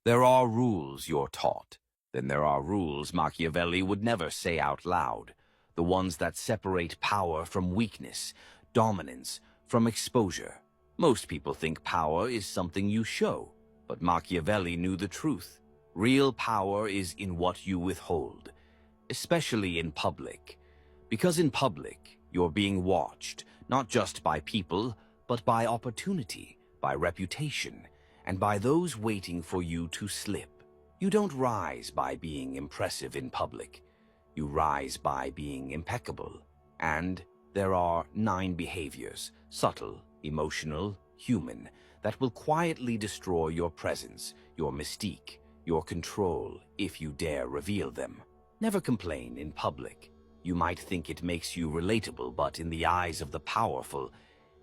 There are rules you're taught. Then there are rules Machiavelli would never say out loud. The ones that separate power from weakness, dominance from exposure. Most people think power is something you show, but Machiavelli knew the truth. Real power is in what you withhold, especially in public. Because in public, you're being watched, not just by people, but by opportunity, by reputation, and by those waiting for you to slip. You don't rise by being impressive in public. You rise by being impeccable. And there are 9 behaviors, subtle, emotional, human, that will quietly destroy your presence, your mystique, your control, if you dare reveal them. Never complain in public. You might think it makes you relatable, but in the eyes of the powerful,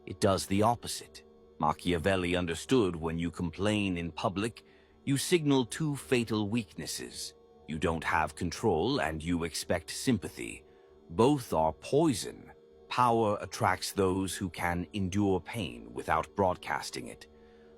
it does the opposite. Machiavelli understood when you complain in public, you signal 2 fatal weaknesses. You don't have control and you expect sympathy. Both are poison. Power attracts those who can endure pain without broadcasting it.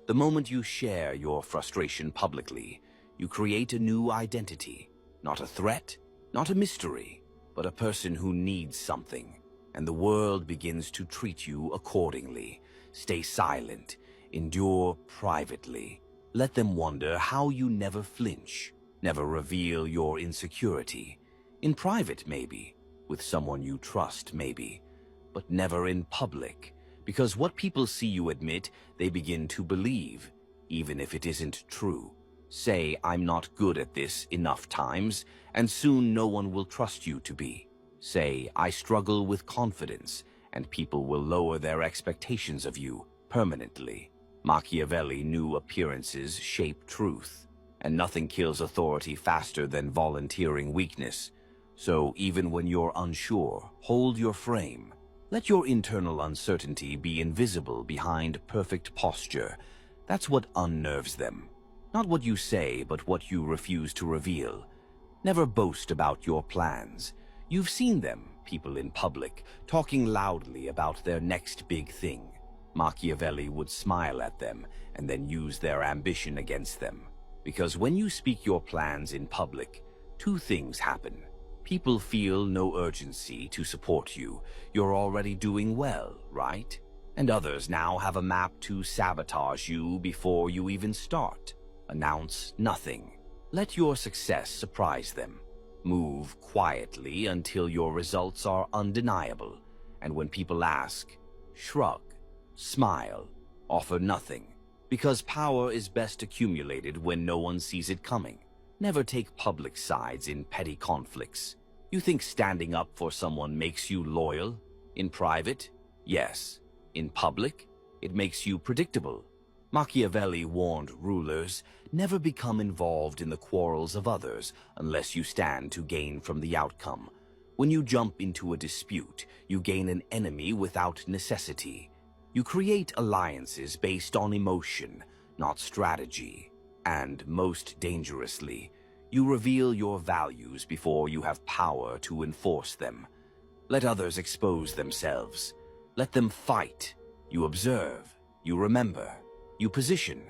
The moment you share your frustration publicly, you create a new identity. Not a threat, not a mystery, but a person who needs something. And the world begins to treat you accordingly. Stay silent. Endure privately. Let them wonder how you never flinch, never reveal your insecurity. In private, maybe. With someone you trust, maybe. But never in public. Because what people see you admit, they begin to believe, even if it isn't true. Say, I'm not good at this enough times, and soon no one will trust you to be. Say, I struggle with confidence, and people will lower their expectations of you permanently. Machiavelli knew appearances shape truth, and nothing kills authority faster than volunteering weakness. So even when you're unsure, hold your frame. Let your internal uncertainty be invisible behind perfect posture. That's what unnerves them. Not what you say, but what you refuse to reveal. Never boast about your plans. You've seen them, people in public, talking loudly about their next big thing. Machiavelli would smile at them and then use their ambition against them. Because when you speak your plans in public, 2 things happen. People feel no urgency to support you. You're already doing well, right? And others now have a map to sabotage you before you even start. Announce nothing. Let your success surprise them. Move quietly until your results are undeniable. And when people ask, shrug, smile, offer nothing. Because power is best accumulated when no one sees it coming. Never take public sides in petty conflicts. You think standing up for someone makes you loyal? In private, yes. In public, it makes you predictable. Machiavelli warned rulers, never become involved in the quarrels of others unless you stand to gain from the outcome. When you jump into a dispute, you gain an enemy without necessity. You create alliances based on emotion, not strategy. And most dangerously, you reveal your values before you have power to enforce them. Let others expose themselves. Let them fight. You observe. You remember. You position.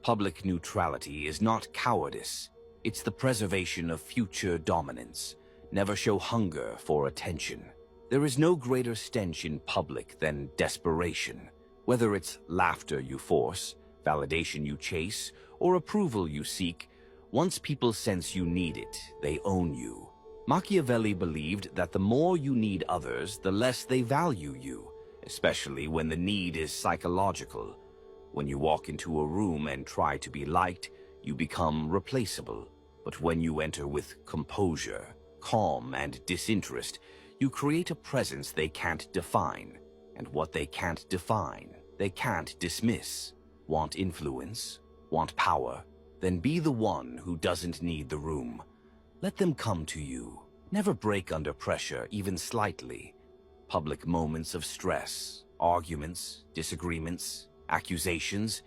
Public neutrality is not cowardice. It's the preservation of future dominance. Never show hunger for attention. There is no greater stench in public than desperation. Whether it's laughter you force, validation you chase, or approval you seek, once people sense you need it, they own you. Machiavelli believed that the more you need others, the less they value you, especially when the need is psychological. When you walk into a room and try to be liked, you become replaceable. But when you enter with composure, calm, and disinterest, you create a presence they can't define. And what they can't define, they can't dismiss. Want influence? Want power? Then be the one who doesn't need the room. Let them come to you. Never break under pressure, even slightly. Public moments of stress, arguments, disagreements, accusations,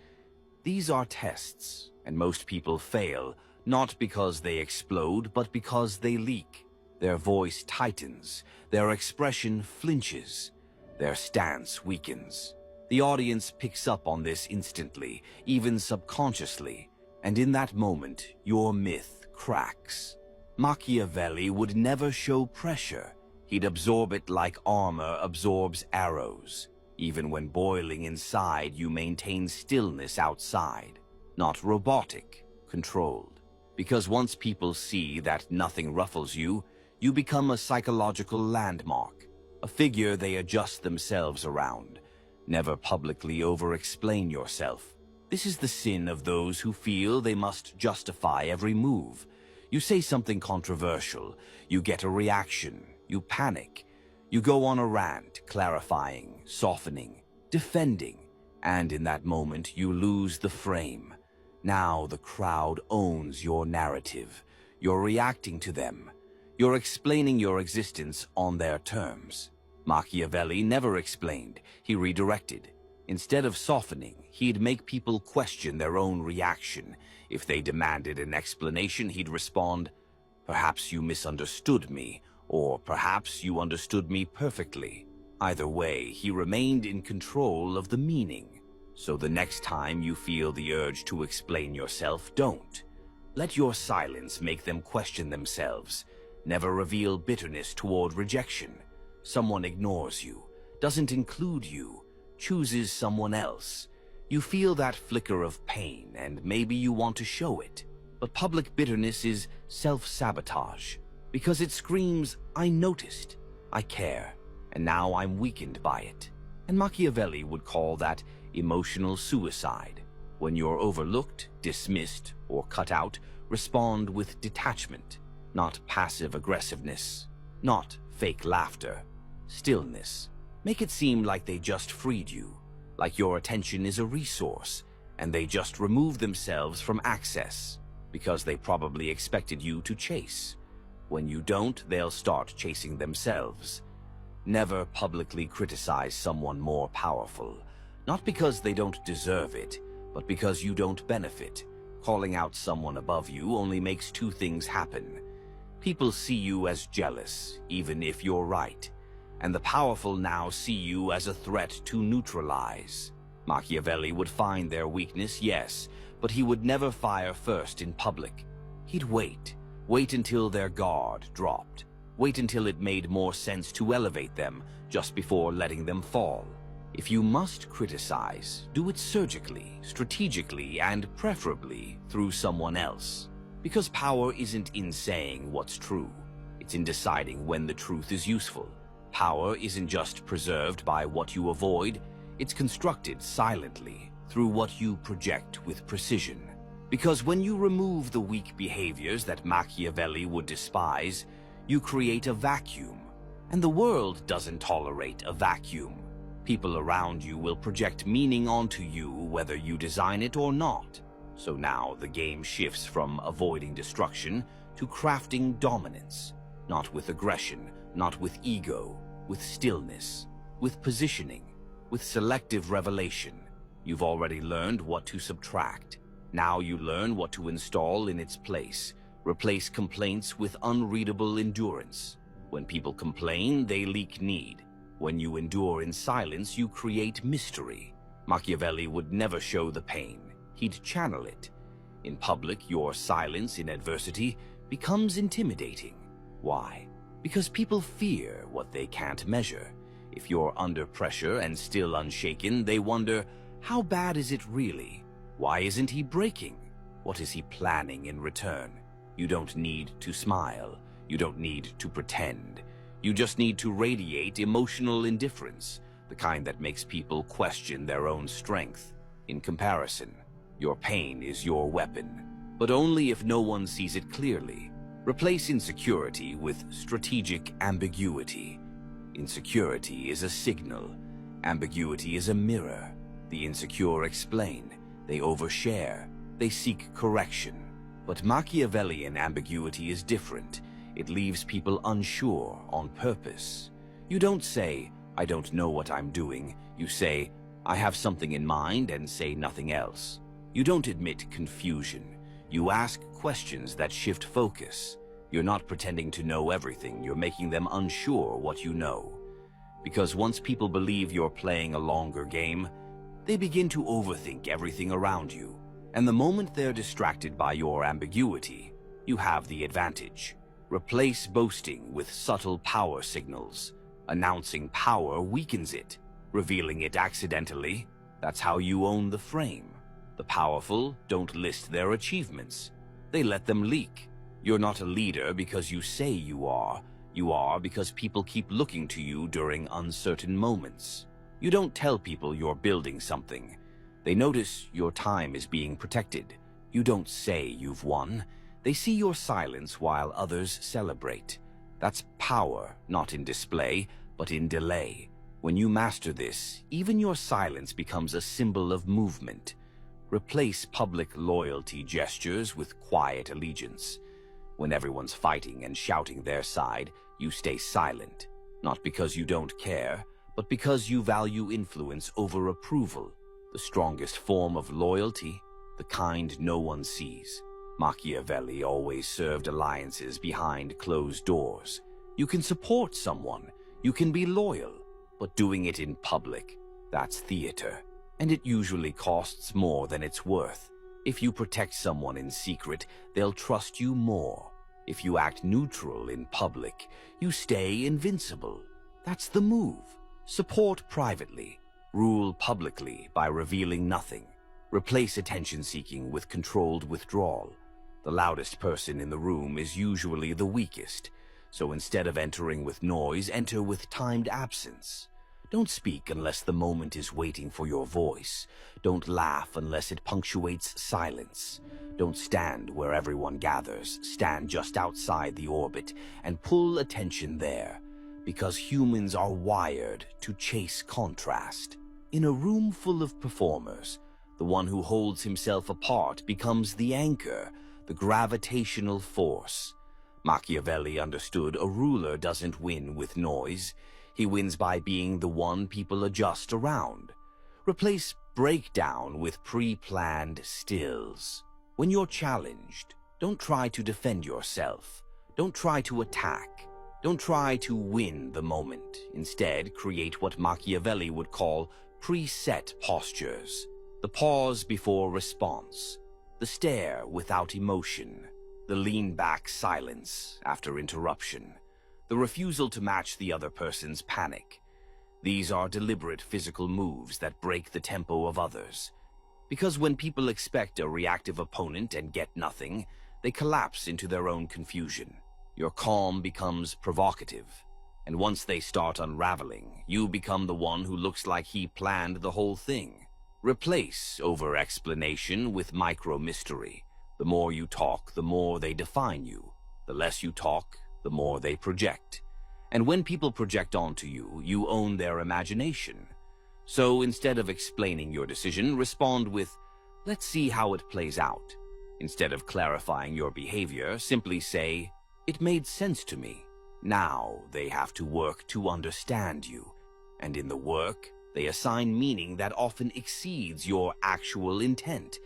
these are tests, and most people fail, not because they explode, but because they leak. Their voice tightens, their expression flinches, their stance weakens. The audience picks up on this instantly, even subconsciously. And in that moment, your myth cracks. Machiavelli would never show pressure. He'd absorb it like armor absorbs arrows. Even when boiling inside, you maintain stillness outside. Not robotic, controlled. Because once people see that nothing ruffles you, you become a psychological landmark, a figure they adjust themselves around. Never publicly over-explain yourself. This is the sin of those who feel they must justify every move. You say something controversial, you get a reaction, you panic. You go on a rant, clarifying, softening, defending, and in that moment you lose the frame. Now the crowd owns your narrative. You're reacting to them. You're explaining your existence on their terms. Machiavelli never explained, he redirected. Instead of softening, he'd make people question their own reaction. If they demanded an explanation, he'd respond, "Perhaps you misunderstood me," or "Perhaps you understood me perfectly." Either way, he remained in control of the meaning. So the next time you feel the urge to explain yourself, don't. Let your silence make them question themselves. Never reveal bitterness toward rejection. Someone ignores you, doesn't include you, chooses someone else. You feel that flicker of pain, and maybe you want to show it. But public bitterness is self-sabotage, because it screams, "I noticed, I care, and now I'm weakened by it." And Machiavelli would call that emotional suicide. When you're overlooked, dismissed, or cut out, respond with detachment, not passive aggressiveness, not fake laughter, stillness. Make it seem like they just freed you, like your attention is a resource, and they just removed themselves from access, because they probably expected you to chase. When you don't, they'll start chasing themselves. Never publicly criticize someone more powerful, not because they don't deserve it, but because you don't benefit. Calling out someone above you only makes two things happen. People see you as jealous, even if you're right, and the powerful now see you as a threat to neutralize. Machiavelli would find their weakness, yes, but he would never fire first in public. He'd wait until their guard dropped. Wait until it made more sense to elevate them just before letting them fall. If you must criticize, do it surgically, strategically, and preferably through someone else. Because power isn't in saying what's true. It's in deciding when the truth is useful. Power isn't just preserved by what you avoid, it's constructed silently through what you project with precision. Because when you remove the weak behaviors that Machiavelli would despise, you create a vacuum. And the world doesn't tolerate a vacuum. People around you will project meaning onto you whether you design it or not. So now the game shifts from avoiding destruction to crafting dominance. Not with aggression, not with ego, with stillness, with positioning, with selective revelation. You've already learned what to subtract. Now you learn what to install in its place. Replace complaints with unreadable endurance. When people complain, they leak need. When you endure in silence, you create mystery. Machiavelli would never show the pain. He'd channel it. In public, your silence in adversity becomes intimidating. Why? Because people fear what they can't measure. If you're under pressure and still unshaken, they wonder, how bad is it really? Why isn't he breaking? What is he planning in return? You don't need to smile. You don't need to pretend. You just need to radiate emotional indifference, the kind that makes people question their own strength. In comparison, your pain is your weapon, but only if no one sees it clearly. Replace insecurity with strategic ambiguity. Insecurity is a signal. Ambiguity is a mirror. The insecure explain. They overshare. They seek correction. But Machiavellian ambiguity is different. It leaves people unsure on purpose. You don't say, "I don't know what I'm doing." You say, "I have something in mind," and say nothing else. You don't admit confusion. You ask questions that shift focus. You're not pretending to know everything. You're making them unsure what you know. Because once people believe you're playing a longer game, they begin to overthink everything around you. And the moment they're distracted by your ambiguity, you have the advantage. Replace boasting with subtle power signals. Announcing power weakens it. Revealing it accidentally, that's how you own the frame. The powerful don't list their achievements. They let them leak. You're not a leader because you say you are. You are because people keep looking to you during uncertain moments. You don't tell people you're building something. They notice your time is being protected. You don't say you've won. They see your silence while others celebrate. That's power, not in display, but in delay. When you master this, even your silence becomes a symbol of movement. Replace public loyalty gestures with quiet allegiance. When everyone's fighting and shouting their side, you stay silent. Not because you don't care, but because you value influence over approval. The strongest form of loyalty, the kind no one sees. Machiavelli always served alliances behind closed doors. You can support someone, you can be loyal, but doing it in public, that's theater. And it usually costs more than it's worth. If you protect someone in secret, they'll trust you more. If you act neutral in public, you stay invincible. That's the move. Support privately. Rule publicly by revealing nothing. Replace attention-seeking with controlled withdrawal. The loudest person in the room is usually the weakest, so instead of entering with noise, enter with timed absence. Don't speak unless the moment is waiting for your voice. Don't laugh unless it punctuates silence. Don't stand where everyone gathers. Stand just outside the orbit and pull attention there, because humans are wired to chase contrast. In a room full of performers, the one who holds himself apart becomes the anchor, the gravitational force. Machiavelli understood a ruler doesn't win with noise. He wins by being the one people adjust around. Replace breakdown with pre-planned stills. When you're challenged, don't try to defend yourself. Don't try to attack. Don't try to win the moment. Instead, create what Machiavelli would call preset postures. The pause before response. The stare without emotion. The lean-back silence after interruption. The refusal to match the other person's panic. These are deliberate physical moves that break the tempo of others. Because when people expect a reactive opponent and get nothing, they collapse into their own confusion. Your calm becomes provocative. And once they start unraveling, you become the one who looks like he planned the whole thing. Replace over-explanation with micro-mystery. The more you talk, the more they define you. The less you talk, the more they project. And when people project onto you, you own their imagination. So instead of explaining your decision, respond with, "Let's see how it plays out." Instead of clarifying your behavior, simply say, "It made sense to me." Now they have to work to understand you. And in the work, they assign meaning that often exceeds your actual intent,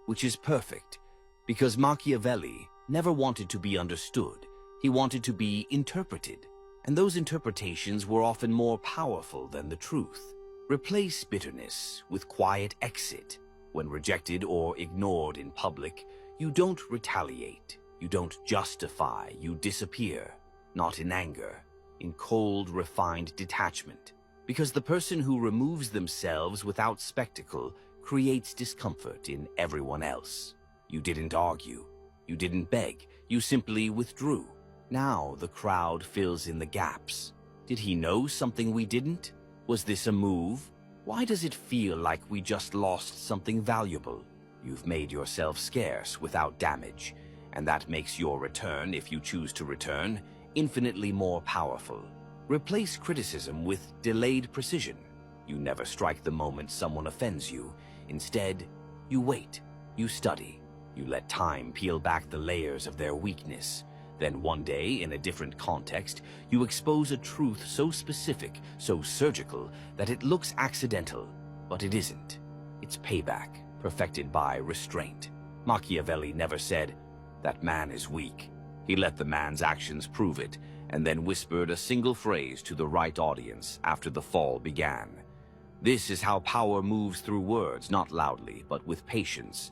which is perfect, because Machiavelli never wanted to be understood. He wanted to be interpreted, and those interpretations were often more powerful than the truth. Replace bitterness with quiet exit. When rejected or ignored in public, you don't retaliate, you don't justify, you disappear. Not in anger, in cold, refined detachment. Because the person who removes themselves without spectacle creates discomfort in everyone else. You didn't argue, you didn't beg, you simply withdrew. Now the crowd fills in the gaps. Did he know something we didn't? Was this a move? Why does it feel like we just lost something valuable? You've made yourself scarce without damage, and that makes your return, if you choose to return, infinitely more powerful. Replace criticism with delayed precision. You never strike the moment someone offends you. Instead, you wait, you study, you let time peel back the layers of their weakness. Then one day, in a different context, you expose a truth so specific, so surgical, that it looks accidental, but it isn't. It's payback, perfected by restraint. Machiavelli never said, "That man is weak." He let the man's actions prove it, and then whispered a single phrase to the right audience after the fall began. This is how power moves through words, not loudly, but with patience.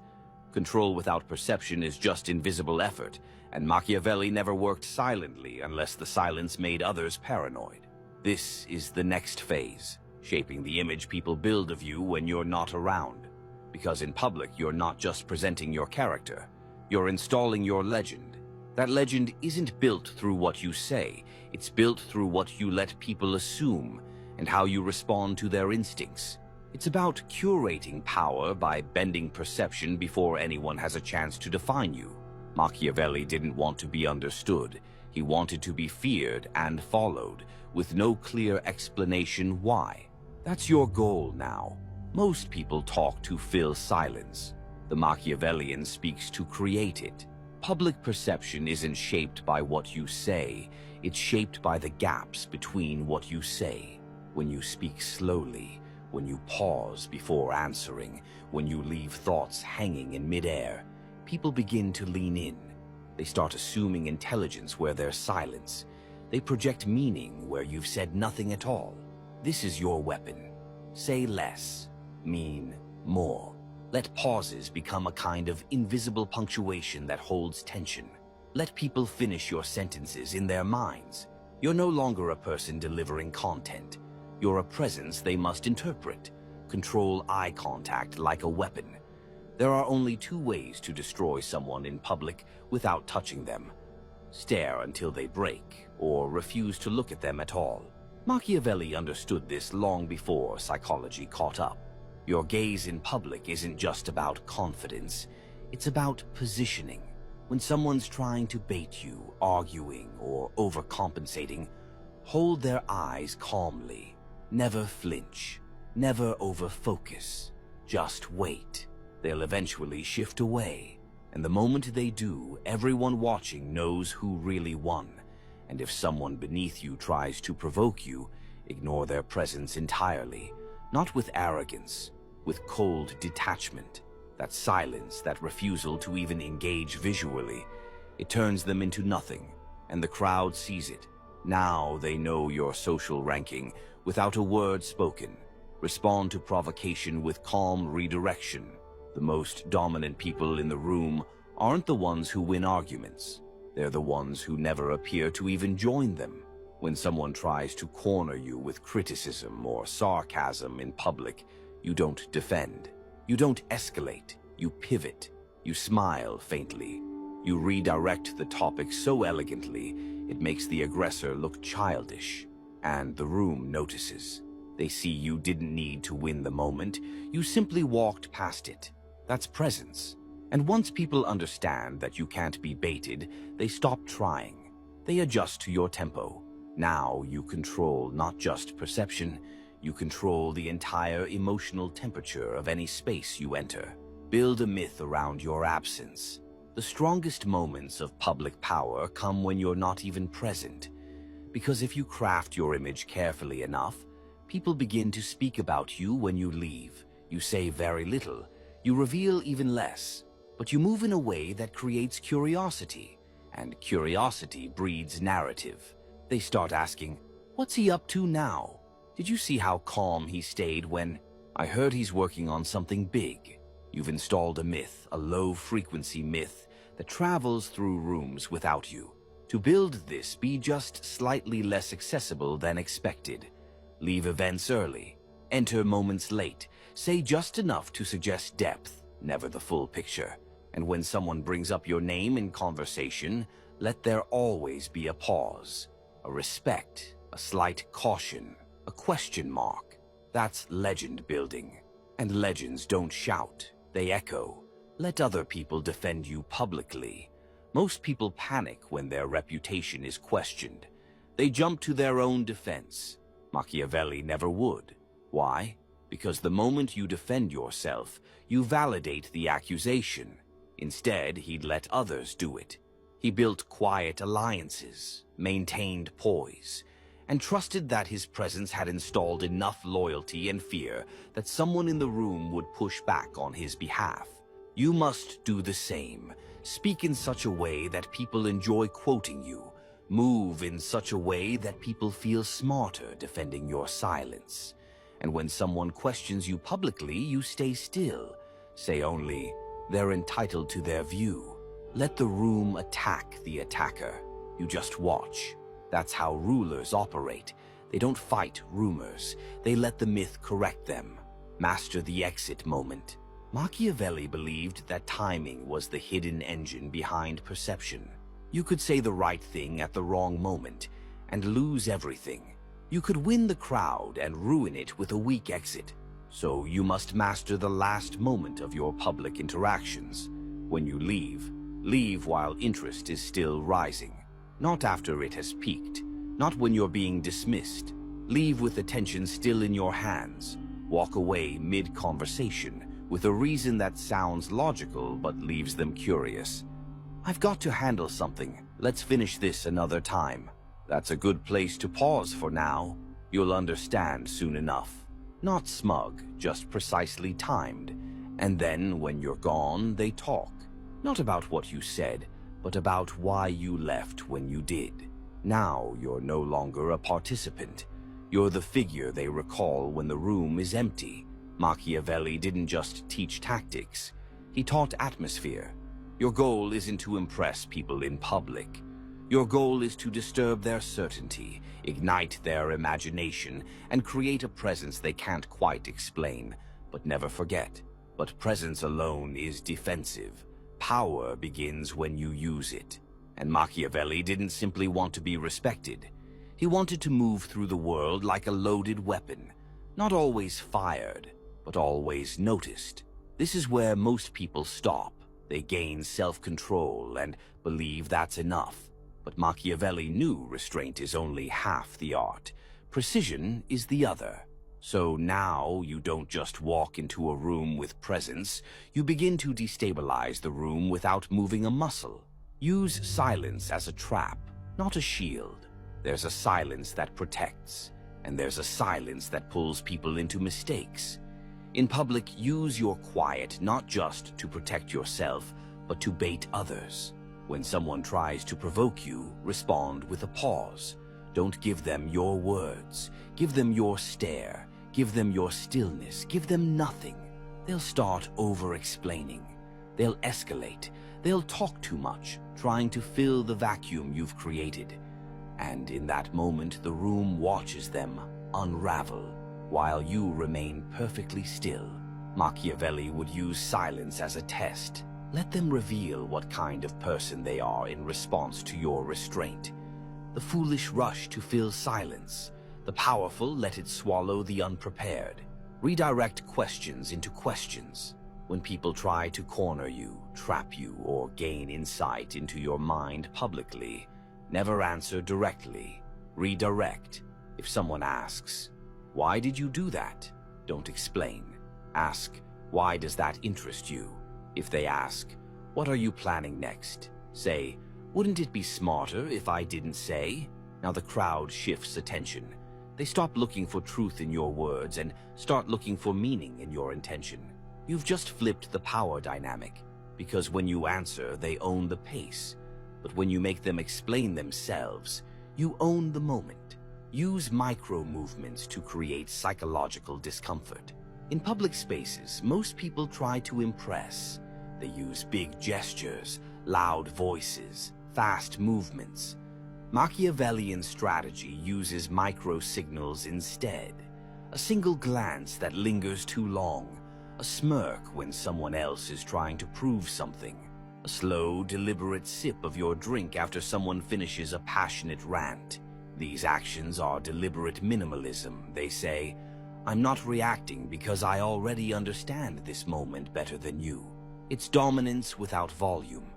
Control without perception is just invisible effort, and Machiavelli never worked silently unless the silence made others paranoid. This is the next phase, shaping the image people build of you when you're not around. Because in public, you're not just presenting your character, you're installing your legend. That legend isn't built through what you say, it's built through what you let people assume and how you respond to their instincts. It's about curating power by bending perception before anyone has a chance to define you. Machiavelli didn't want to be understood. He wanted to be feared and followed, with no clear explanation why. That's your goal now. Most people talk to fill silence. The Machiavellian speaks to create it. Public perception isn't shaped by what you say, it's shaped by the gaps between what you say. When you speak slowly, when you pause before answering, when you leave thoughts hanging in midair, people begin to lean in. They start assuming intelligence where there's silence. They project meaning where you've said nothing at all. This is your weapon. Say less, mean more. Let pauses become a kind of invisible punctuation that holds tension. Let people finish your sentences in their minds. You're no longer a person delivering content. You're a presence they must interpret. Control eye contact like a weapon. There are only two ways to destroy someone in public without touching them. Stare until they break, or refuse to look at them at all. Machiavelli understood this long before psychology caught up. Your gaze in public isn't just about confidence, it's about positioning. When someone's trying to bait you, arguing, or overcompensating, hold their eyes calmly. Never flinch, never overfocus. Just wait. They'll eventually shift away, and the moment they do, everyone watching knows who really won. And if someone beneath you tries to provoke you, ignore their presence entirely. Not with arrogance, with cold detachment. That silence, that refusal to even engage visually, it turns them into nothing, and the crowd sees it. Now they know your social ranking without a word spoken. Respond to provocation with calm redirection. The most dominant people in the room aren't the ones who win arguments. They're the ones who never appear to even join them. When someone tries to corner you with criticism or sarcasm in public, you don't defend. You don't escalate. You pivot. You smile faintly. You redirect the topic so elegantly, it makes the aggressor look childish. And the room notices. They see you didn't need to win the moment. You simply walked past it. That's presence. And once people understand that you can't be baited, they stop trying. They adjust to your tempo. Now you control not just perception, you control the entire emotional temperature of any space you enter. Build a myth around your absence. The strongest moments of public power come when you're not even present. Because if you craft your image carefully enough, people begin to speak about you when you leave. You say very little, you reveal even less, but you move in a way that creates curiosity, and curiosity breeds narrative. They start asking, what's he up to now? Did you see how calm he stayed when... I heard he's working on something big. You've installed a myth, a low-frequency myth, that travels through rooms without you. To build this, be just slightly less accessible than expected. Leave events early. Enter moments late. Say just enough to suggest depth, never the full picture. And when someone brings up your name in conversation, let there always be a pause, a respect, a slight caution, a question mark. That's legend building. And legends don't shout, they echo. Let other people defend you publicly. Most people panic when their reputation is questioned. They jump to their own defense. Machiavelli never would. Why? Because the moment you defend yourself, you validate the accusation. Instead, he'd let others do it. He built quiet alliances, maintained poise, and trusted that his presence had installed enough loyalty and fear that someone in the room would push back on his behalf. You must do the same. Speak in such a way that people enjoy quoting you. Move in such a way that people feel smarter defending your silence. And when someone questions you publicly, you stay still. Say only, They're entitled to their view. Let the room attack the attacker. You just watch. That's how rulers operate. They don't fight rumors. They let the myth correct them. Master the exit moment. Machiavelli believed that timing was the hidden engine behind perception. You could say the right thing at the wrong moment and lose everything. You could win the crowd and ruin it with a weak exit. So you must master the last moment of your public interactions. When you leave while interest is still rising. Not after it has peaked. Not when you're being dismissed. Leave with attention still in your hands. Walk away mid-conversation with a reason that sounds logical but leaves them curious. I've got to handle something. Let's finish this another time. That's a good place to pause for now. You'll understand soon enough. Not smug, just precisely timed. And then, when you're gone, they talk. Not about what you said, but about why you left when you did. Now you're no longer a participant. You're the figure they recall when the room is empty. Machiavelli didn't just teach tactics. He taught atmosphere. Your goal isn't to impress people in public. Your goal is to disturb their certainty, ignite their imagination, and create a presence they can't quite explain, but never forget. But presence alone is defensive. Power begins when you use it. And Machiavelli didn't simply want to be respected. He wanted to move through the world like a loaded weapon, not always fired, but always noticed. This is where most people stop. They gain self-control and believe that's enough. But Machiavelli knew restraint is only half the art. Precision is the other. So now you don't just walk into a room with presence, you begin to destabilize the room without moving a muscle. Use silence as a trap, not a shield. There's a silence that protects, and there's a silence that pulls people into mistakes. In public, use your quiet not just to protect yourself, but to bait others. When someone tries to provoke you, respond with a pause. Don't give them your words. Give them your stare. Give them your stillness. Give them nothing. They'll start over-explaining. They'll escalate. They'll talk too much, trying to fill the vacuum you've created. And in that moment, the room watches them unravel, while you remain perfectly still. Machiavelli would use silence as a test. Let them reveal what kind of person they are in response to your restraint. The foolish rush to fill silence. The powerful let it swallow the unprepared. Redirect questions into questions. When people try to corner you, trap you, or gain insight into your mind publicly, never answer directly. Redirect. If someone asks, "Why did you do that?" Don't explain. Ask, "Why does that interest you?" If they ask, "What are you planning next?" say, "Wouldn't it be smarter if I didn't say?" Now the crowd shifts attention. They stop looking for truth in your words and start looking for meaning in your intention. You've just flipped the power dynamic, because when you answer, they own the pace. But when you make them explain themselves, you own the moment. Use micro-movements to create psychological discomfort. In public spaces, most people try to impress. They use big gestures, loud voices, fast movements. Machiavellian strategy uses micro-signals instead. A single glance that lingers too long. A smirk when someone else is trying to prove something. A slow, deliberate sip of your drink after someone finishes a passionate rant. These actions are deliberate minimalism. They say, "I'm not reacting because I already understand this moment better than you." It's dominance without volume.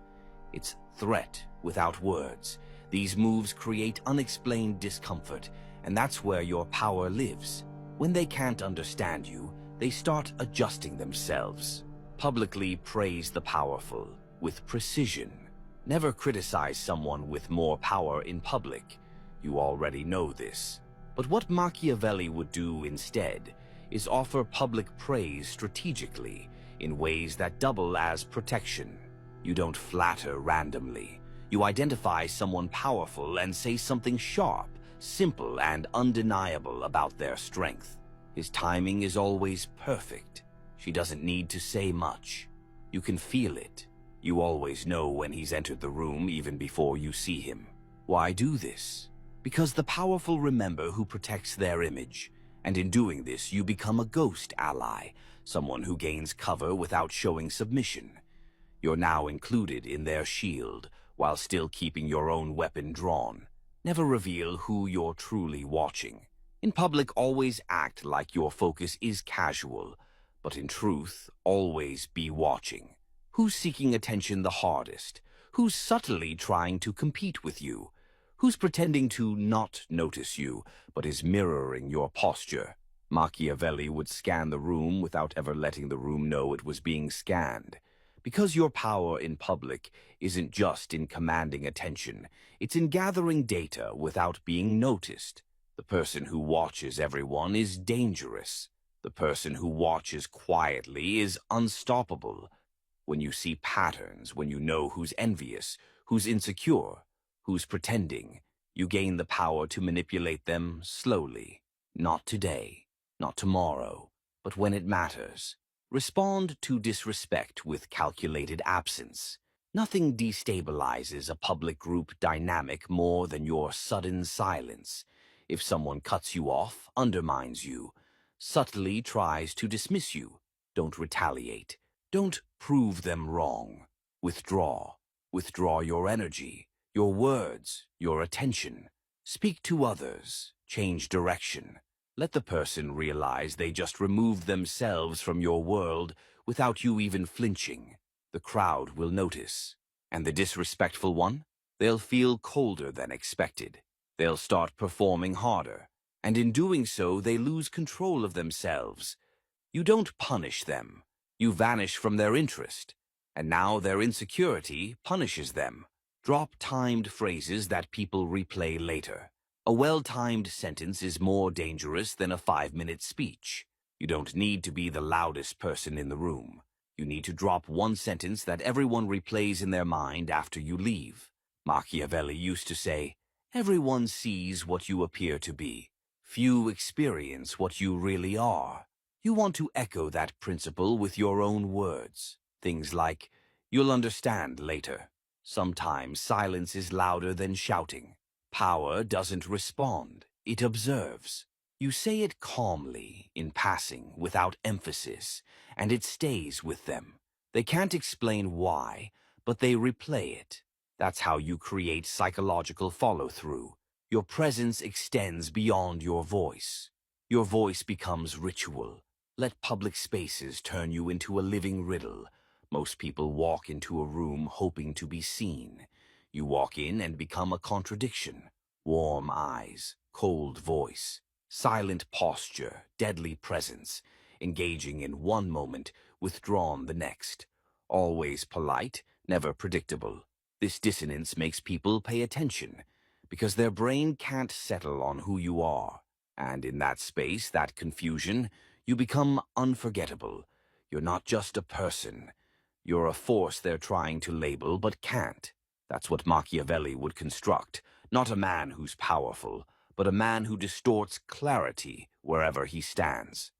It's threat without words. These moves create unexplained discomfort, and that's where your power lives. When they can't understand you, they start adjusting themselves. Publicly praise the powerful, with precision. Never criticize someone with more power in public. You already know this. But what Machiavelli would do instead is offer public praise strategically in ways that double as protection. You don't flatter randomly. You identify someone powerful and say something sharp, simple, and undeniable about their strength. His timing is always perfect. She doesn't need to say much. You can feel it. You always know when he's entered the room even before you see him. Why do this? Because the powerful remember who protects their image, and in doing this you become a ghost ally, someone who gains cover without showing submission. You're now included in their shield, while still keeping your own weapon drawn. Never reveal who you're truly watching. In public, always act like your focus is casual, but in truth, always be watching. Who's seeking attention the hardest? Who's subtly trying to compete with you? Who's pretending to not notice you, but is mirroring your posture? Machiavelli would scan the room without ever letting the room know it was being scanned. Because your power in public isn't just in commanding attention, it's in gathering data without being noticed. The person who watches everyone is dangerous. The person who watches quietly is unstoppable. When you see patterns, when you know who's envious, who's insecure, who's pretending, you gain the power to manipulate them slowly. Not today, not tomorrow, but when it matters. Respond to disrespect with calculated absence. Nothing destabilizes a public group dynamic more than your sudden silence. If someone cuts you off, undermines you, subtly tries to dismiss you, don't retaliate. Don't prove them wrong. Withdraw. Withdraw your energy, your words, your attention. Speak to others. Change direction. Let the person realize they just removed themselves from your world without you even flinching. The crowd will notice. And the disrespectful one? They'll feel colder than expected. They'll start performing harder. And in doing so, they lose control of themselves. You don't punish them. You vanish from their interest. And now their insecurity punishes them. Drop timed phrases that people replay later. A well-timed sentence is more dangerous than a 5-minute speech. You don't need to be the loudest person in the room. You need to drop one sentence that everyone replays in their mind after you leave. Machiavelli used to say, "Everyone sees what you appear to be. Few experience what you really are." You want to echo that principle with your own words. Things like, "You'll understand later." Sometimes silence is louder than shouting. Power doesn't respond, it observes. You say it calmly, in passing, without emphasis, and it stays with them. They can't explain why, but they replay it. That's how you create psychological follow-through. Your presence extends beyond your voice. Your voice becomes ritual. Let public spaces turn you into a living riddle. Most people walk into a room hoping to be seen. You walk in and become a contradiction. Warm eyes, cold voice, silent posture, deadly presence, engaging in one moment, withdrawn the next. Always polite, never predictable. This dissonance makes people pay attention, because their brain can't settle on who you are. And in that space, that confusion, you become unforgettable. You're not just a person. You're a force they're trying to label but can't. That's what Machiavelli would construct. Not a man who's powerful, but a man who distorts clarity wherever he stands.